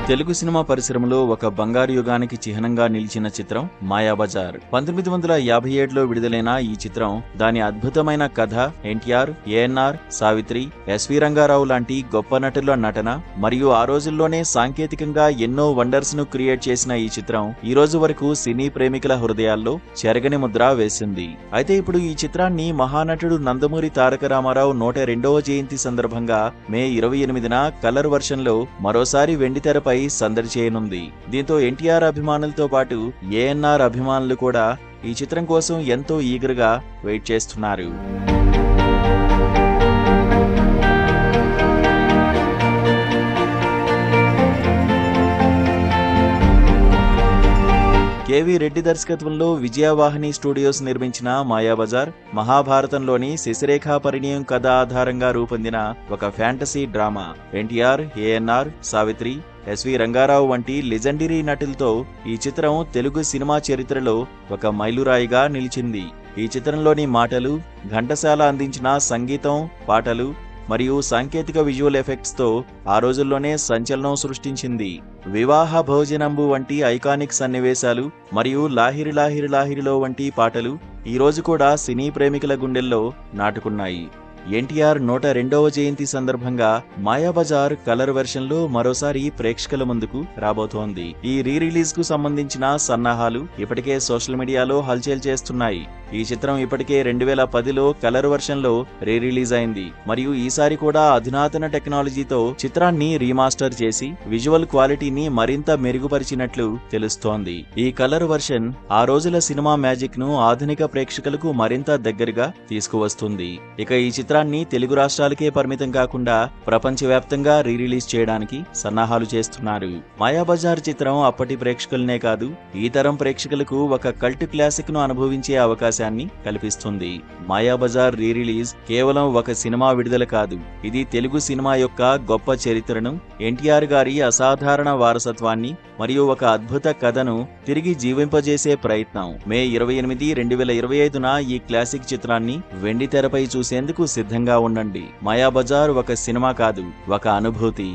Telugu cinema పరిశ్రమలో ఒక బంగారు యుగానికి చిహ్నంగా నిలిచిన చిత్రం మాయాబజార్. 1957లో విడుదలైన ఈ చిత్రం దాని అద్భుతమైన కథ, ఎన్టీఆర్, ఏఎన్ఆర్, సావిత్రి, ఎస్వి రంగారావు లాంటి గొప్ప నటుల నటన మరియు ఆ రోజుల్లోనే సాంకేతికంగా ఎన్నో వండర్స్ ను క్రియేట్ చేసిన ఈ చిత్రం ఈ రోజు వరకు సినీ ప్రేమికుల హృదయాల్లో చెరగని ముద్ర వేసింది. అయితే ఇప్పుడు ఈ చిత్రాన్ని మహానటుడు నందమూరి తారక రామారావు 102వ జయంతి సందర్భంగా మే 28న కలర్ వర్షన్లో మరోసారి వెండితెరపై సందడి చేయనుంది. దీంతో ఎన్టీఆర్ అభిమానులతో పాటు ఏఎన్ఆర్ అభిమానులు కూడా ఈ చిత్రం కోసం ఎంతో ఈగర్గా వెయిట్ చేస్తున్నారు. కేవీ రెడ్డి దర్శకత్వంలో విజయవాహిని స్టూడియోస్ నిర్మించిన మాయాబజార్ మహాభారతంలోని శశిరేఖ పరిణయం కథ ఆధారంగా రూపొందిన ఒక fantasy drama. NTR, ANR, Savitri, SV Ranga Rao వంటి లెజెండరీ నటులతో ఈ చిత్రం తెలుగు సినిమా చరిత్రలో ఒక మైలురాయిగా నిలిచింది. ఈ చిత్రంలోని మాటలు, ఘంటసాల అందించిన సంగీతం, పాటలు మరియు సాంకేతిక విజువల్ ఎఫెక్ట్స్ తో ఆ రోజుల్లోనే సంచలనం సృష్టించింది. వివాహ భోజనంబు వంటి ఐకానిక్ సన్నివేశాలు మరియు లాహిరి లాహిరి లాహిరిలో వంటి పాటలు ఈ రోజు కూడా సినీ ప్రేమికుల గుండెల్లో నాటుకున్నాయి. ఎన్టీఆర్ 102వ జయంతి సందర్భంగా మాయాబజార్ కలర్ వెర్షన్ లో మరోసారి ప్రేక్షకుల ముందుకు రాబోతోంది. ఈ రీ రిలీజ్ కు సంబంధించిన సన్నాహాలు ఇప్పటికే సోషల్ మీడియాలో హల్చల్ చేస్తున్నాయి. ఈ చిత్రం ఇప్పటికే 2010లో కలర్ వెర్షన్ లో రీ రిలీజ్ అయింది మరియు ఈసారి కూడా అధునాతన టెక్నాలజీతో చిత్రాన్ని రీమాస్టర్ చేసి విజువల్ క్వాలిటీని మరింత మెరుగుపరిచినట్లు తెలుస్తోంది. ఈ కలర్ వెర్షన్ ఆ రోజుల సినిమా మ్యాజిక్ ను ఆధునిక ప్రేక్షకులకు మరింత దగ్గరగా తీసుకువస్తుంది. ఇక ఈ చిత్రాన్ని తెలుగు రాష్ట్రాలకే పరిమితం కాకుండా ప్రపంచవ్యాప్తంగా రీ రిలీజ్ చేయడానికి సన్నాహాలు చేస్తున్నారు. మాయాబజార్ చిత్రం అప్పటి ప్రేక్షకులనే కాదు, ఈ తరం ప్రేక్షకులకు ఒక కల్ట్ క్లాసిక్ ను అనుభవించే అవకాశం కల్పిస్తుంది. మాయాబజార్ రీ రిలీజ్ కేవలం ఒక సినిమా విడుదల కాదు, ఇది తెలుగు సినిమా యొక్క గొప్ప చరిత్రను, ఎన్టీఆర్ గారి అసాధారణ వారసత్వాన్ని మరియు ఒక అద్భుత కథను తిరిగి జీవింపజేసే ప్రయత్నం. మే 28, 2025న ఈ క్లాసిక్ చిత్రాన్ని వెండి తెరపై చూసేందుకు సిద్ధంగా ఉండండి. మాయాబజార్ ఒక సినిమా కాదు, ఒక అనుభూతి.